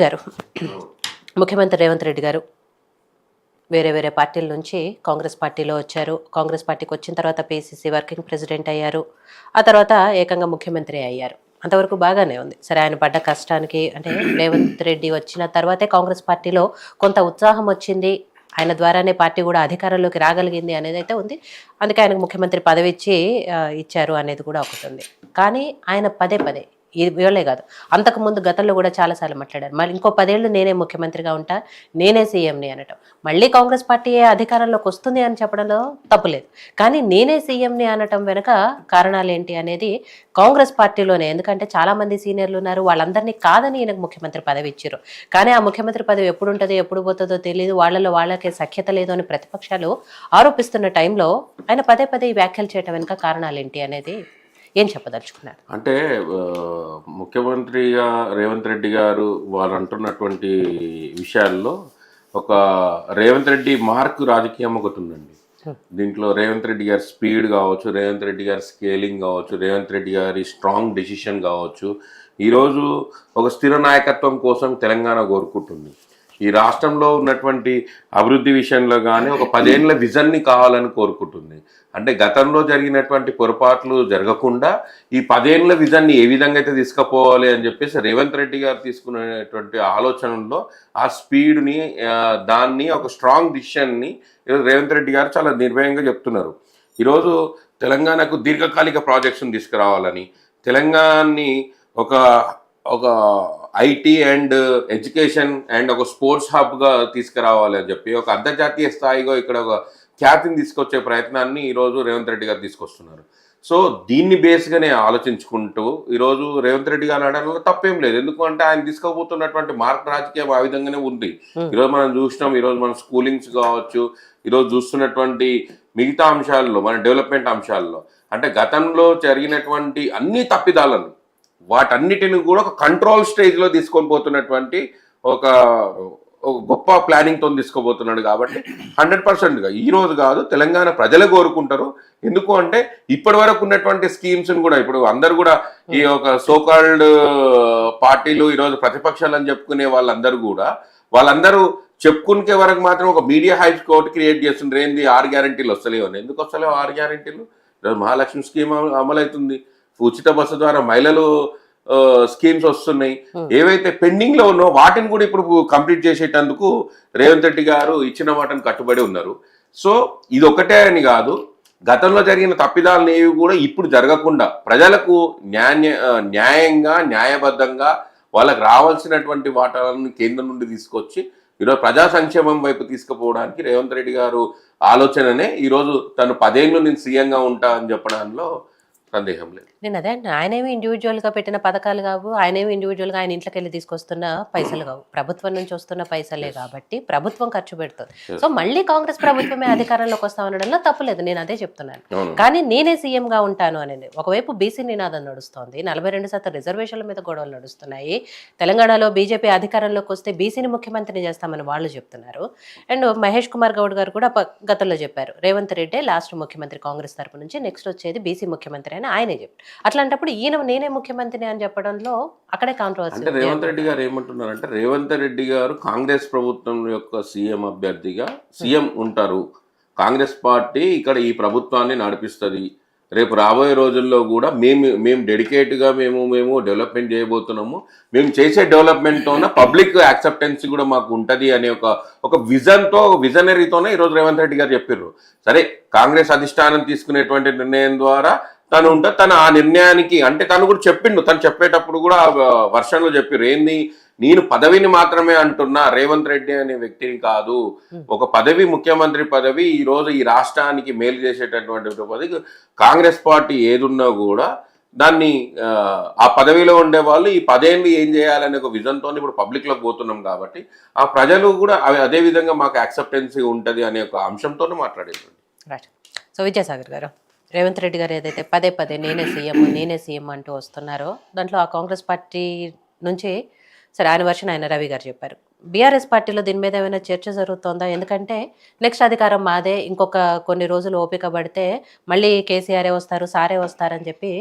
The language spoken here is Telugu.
గారు ముఖ్యమంత్రి రేవంత్ రెడ్డి గారు వేరే వేరే పార్టీల నుంచి కాంగ్రెస్ పార్టీలో వచ్చారు. కాంగ్రెస్ పార్టీకి వచ్చిన తర్వాత పిసిసి వర్కింగ్ ప్రెసిడెంట్ అయ్యారు. ఆ తర్వాత ఏకంగా ముఖ్యమంత్రి అయ్యారు. అంతవరకు బాగానే ఉంది. సరే, ఆయన పడ్డ కష్టానికి అంటే రేవంత్ రెడ్డి వచ్చిన తర్వాతే కాంగ్రెస్ పార్టీలో కొంత ఉత్సాహం వచ్చింది. ఆయన ద్వారానే పార్టీ కూడా అధికారంలోకి రాగలిగింది అనేది అయితే ఉంది. అందుకే ఆయనకు ముఖ్యమంత్రి పదవి ఇచ్చారు అనేది కూడా ఒకటి ఉంది. కానీ ఆయన పదే పదే ఇవాళే కాదు, అంతకుముందు గతంలో కూడా చాలాసార్లు మాట్లాడారు. మళ్ళీ ఇంకో 10 ఏళ్ళు నేనే ముఖ్యమంత్రిగా ఉంటా, నేనే సీఎంని అనటం. మళ్ళీ కాంగ్రెస్ పార్టీ అధికారంలోకి వస్తుంది అని చెప్పడంలో తప్పులేదు. కానీ నేనే సీఎంని అనటం వెనుక కారణాలు ఏంటి అనేది కాంగ్రెస్ పార్టీలోనే, ఎందుకంటే చాలామంది సీనియర్లు ఉన్నారు, వాళ్ళందరినీ కాదని ఈయనకు ముఖ్యమంత్రి పదవి ఇచ్చారు. కానీ ఆ ముఖ్యమంత్రి పదవి ఎప్పుడు ఉంటుందో ఎప్పుడు పోతుందో తెలియదు, వాళ్ళకే సఖ్యత లేదు అని ప్రతిపక్షాలు ఆరోపిస్తున్న టైంలో ఆయన పదే పదే ఈ వ్యాఖ్యలు చేయటం వెనుక కారణాలు ఏంటి అనేది ఏం చెప్పదలుచుకున్నారు? అంటే ముఖ్యమంత్రిగా రేవంత్ రెడ్డి గారు వాళ్ళు అంటున్నటువంటి విషయాల్లో ఒక రేవంత్ రెడ్డి మార్క్ రాజకీయం ఒకటి ఉందండి. దీంట్లో రేవంత్ రెడ్డి గారి స్పీడ్ కావచ్చు, రేవంత్ రెడ్డి గారి స్కేలింగ్ కావచ్చు, రేవంత్ రెడ్డి గారి స్ట్రాంగ్ డెసిషన్ కావచ్చు. ఈరోజు ఒక స్థిర నాయకత్వం కోసం తెలంగాణ కోరుకుంటుంది. ఈ రాష్ట్రంలో ఉన్నటువంటి అభివృద్ధి విషయంలో కానీ ఒక 10 ఏళ్ల విజన్ని కావాలని కోరుకుంటుంది. అంటే గతంలో జరిగినటువంటి పొరపాట్లు జరగకుండా ఈ 10 ఏళ్ల విజన్ని ఏ విధంగా అయితే తీసుకుపోవాలి అని చెప్పేసి రేవంత్ రెడ్డి గారు తీసుకునేటువంటి ఆలోచనలో ఆ స్పీడ్ని, దాన్ని ఒక స్ట్రాంగ్ డిసిషన్ని రేవంత్ రెడ్డి గారు చాలా నిర్భయంగా చెప్తున్నారు. ఈరోజు తెలంగాణకు దీర్ఘకాలిక ప్రాజెక్ట్స్ని తీసుకురావాలని, తెలంగాణని ఒక ఐటీ అండ్ ఎడ్యుకేషన్ అండ్ ఒక స్పోర్ట్స్ హబ్గా తీసుకురావాలి అని చెప్పి ఒక అంతర్జాతీయ స్థాయిలో ఇక్కడ ఒక ఖ్యాతిని తీసుకొచ్చే ప్రయత్నాన్ని ఈరోజు రేవంత్ రెడ్డి గారు తీసుకొస్తున్నారు. సో దీన్ని బేస్గానే ఆలోచించుకుంటూ ఈరోజు రేవంత్ రెడ్డి గారు అనడంలో తప్పేం లేదు. ఎందుకంటే ఆయన తీసుకోబోతున్నటువంటి మార్క్ రాజకీయం ఆ విధంగానే ఉంది. ఈరోజు మనం చూసినాం, ఈరోజు మన స్కూలింగ్స్ కావచ్చు, ఈరోజు చూస్తున్నటువంటి మిగతా అంశాల్లో, మన డెవలప్మెంట్ అంశాల్లో, అంటే గతంలో జరిగినటువంటి అన్ని తప్పిదాలను వాటన్నిటిని కూడా ఒక కంట్రోల్ స్టేజ్లో తీసుకొని పోతున్నటువంటి ఒక గొప్ప ప్లానింగ్తో తీసుకోబోతున్నాడు. కాబట్టి 100%గా ఈరోజు కాదు, తెలంగాణ ప్రజలు కోరుకుంటారు. ఎందుకు అంటే ఇప్పటి వరకు ఉన్నటువంటి స్కీమ్స్ని కూడా ఇప్పుడు అందరు కూడా ఈ ఒక సోకాల్డ్ పార్టీలు ఈరోజు ప్రతిపక్షాలు అని చెప్పుకునే వాళ్ళందరూ చెప్పుకునే వరకు మాత్రం ఒక మీడియా హైప్ కోర్టు క్రియేట్ చేస్తుండ్రు. ఏంది 6 గ్యారెంటీలు వస్తలేవు అని. ఎందుకు వస్తలేవు 6 గ్యారెంటీలు? ఈరోజు మహాలక్ష్మి స్కీమ్ అమలవుతుంది, ఉచిత బస్సు ద్వారా మహిళలు స్కీమ్స్ వస్తున్నాయి. ఏవైతే పెండింగ్ లో ఉన్నో వాటిని కూడా ఇప్పుడు కంప్లీట్ చేసేటందుకు రేవంత్ రెడ్డి గారు ఇచ్చిన మాటను కట్టుబడి ఉన్నారు. సో ఇది ఒకటే అని కాదు, గతంలో జరిగిన తప్పిదాలను ఏవి కూడా ఇప్పుడు జరగకుండా ప్రజలకు న్యాయంగా న్యాయబద్ధంగా వాళ్ళకి రావాల్సినటువంటి వాటాలను కేంద్రం నుండి తీసుకొచ్చి ఈరోజు ప్రజా సంక్షేమం వైపు తీసుకుపోవడానికి రేవంత్ రెడ్డి గారు ఆలోచననే ఈరోజు తను 10 ఏళ్ళు నేను సీఎంగా ఉంటా అని చెప్పడంలో సందేహం లేదు. నేను అదే అంటే ఆయనేమి ఇండివిజువల్గా పెట్టిన పథకాలు కావు, ఆయనేమి ఇండివిజువల్గా ఆయన ఇంట్లోకి వెళ్ళి తీసుకొస్తున్న పైసలు కావు, ప్రభుత్వం నుంచి వస్తున్న పైసలే కాబట్టి ప్రభుత్వం ఖర్చు పెడుతుంది. సో మళ్ళీ కాంగ్రెస్ ప్రభుత్వమే అధికారంలోకి వస్తామనడంలో తప్పులేదు, నేను అదే చెప్తున్నాను. కానీ నేనే సీఎంగా ఉంటాను అనేది ఒకవైపు బీసీ నినాదం నడుస్తోంది, 42% రిజర్వేషన్ల మీద గొడవలు నడుస్తున్నాయి. తెలంగాణలో బీజేపీ అధికారంలోకి వస్తే బీసీని ముఖ్యమంత్రిని చేస్తామని వాళ్ళు చెప్తున్నారు. అండ్ మహేష్ కుమార్ గౌడ్ గారు కూడా గతంలో చెప్పారు, రేవంత్ రెడ్డి లాస్ట్ ముఖ్యమంత్రి కాంగ్రెస్ తరపు నుంచి, నెక్స్ట్ వచ్చేది బీసీ ముఖ్యమంత్రి అని ఆయనే చెప్పారు. అట్లాంటప్పుడు నేనే ముఖ్యమంత్రిని అని చెప్పడంలో అక్కడే కాంట్రవర్సీ. అంటే రేవంత్ రెడ్డి గారు ఏమంటున్నారంటే, రేవంత్ రెడ్డి గారు కాంగ్రెస్ ప్రభుత్వం యొక్క సీఎం అభ్యర్థిగా సీఎం ఉంటారు, కాంగ్రెస్ పార్టీ ఇక్కడ ఈ ప్రభుత్వాన్ని నడిపిస్తుంది, రేపు రాబోయే రోజుల్లో కూడా మేము డెడికేట్గా మేము డెవలప్మెంట్ చేయబోతున్నాము, మేము చేసే డెవలప్మెంట్తోనే పబ్లిక్ యాక్సెప్టెన్స్ కూడా మాకు ఉంటుంది అనే ఒక విజనరీతోనే ఈరోజు రేవంత్ రెడ్డి గారు చెప్పారు. సరే, కాంగ్రెస్ అధిష్టానం తీసుకునేటువంటి నిర్ణయం ద్వారా తన ఆ నిర్ణయానికి, అంటే తను కూడా చెప్పిండు, తను చెప్పేటప్పుడు కూడా వర్షంలో చెప్పారు, ఏంది నేను పదవిని మాత్రమే అంటున్నా, రేవంత్ రెడ్డి అనే వ్యక్తిని కాదు, ఒక పదవి, ముఖ్యమంత్రి పదవి ఈరోజు ఈ రాష్ట్రానికి మేలు చేసేటటువంటి పదవి, కాంగ్రెస్ పార్టీ ఏదున్నా కూడా దాన్ని ఆ పదవిలో ఉండే వాళ్ళు ఈ 10 ఏళ్ళు ఏం చేయాలనే ఒక విజన్తో ఇప్పుడు పబ్లిక్లోకి పోతున్నాం. కాబట్టి ఆ ప్రజలు కూడా అదే విధంగా మాకు యాక్సెప్టెన్సీ ఉంటుంది అనే ఒక అంశంతోనే మాట్లాడేది. సో విద్యాసాగర్ గారు, రేవంత్ రెడ్డి గారు ఏదైతే పదే నేనే సీఎం అంటూ వస్తున్నారో, దాంట్లో ఆ కాంగ్రెస్ పార్టీ నుంచి సరే ఆయన వర్షన్ ఆయన రవి గారు చెప్పారు, బీఆర్ఎస్ పార్టీలో దీని మీద ఏమైనా చర్చ జరుగుతోందా? ఎందుకంటే నెక్స్ట్ అధికారం మాదే, ఇంకొక కొన్ని రోజులు ఓపిక పడితే మళ్ళీ కేసీఆరే వస్తారు, సారే వస్తారని చెప్పి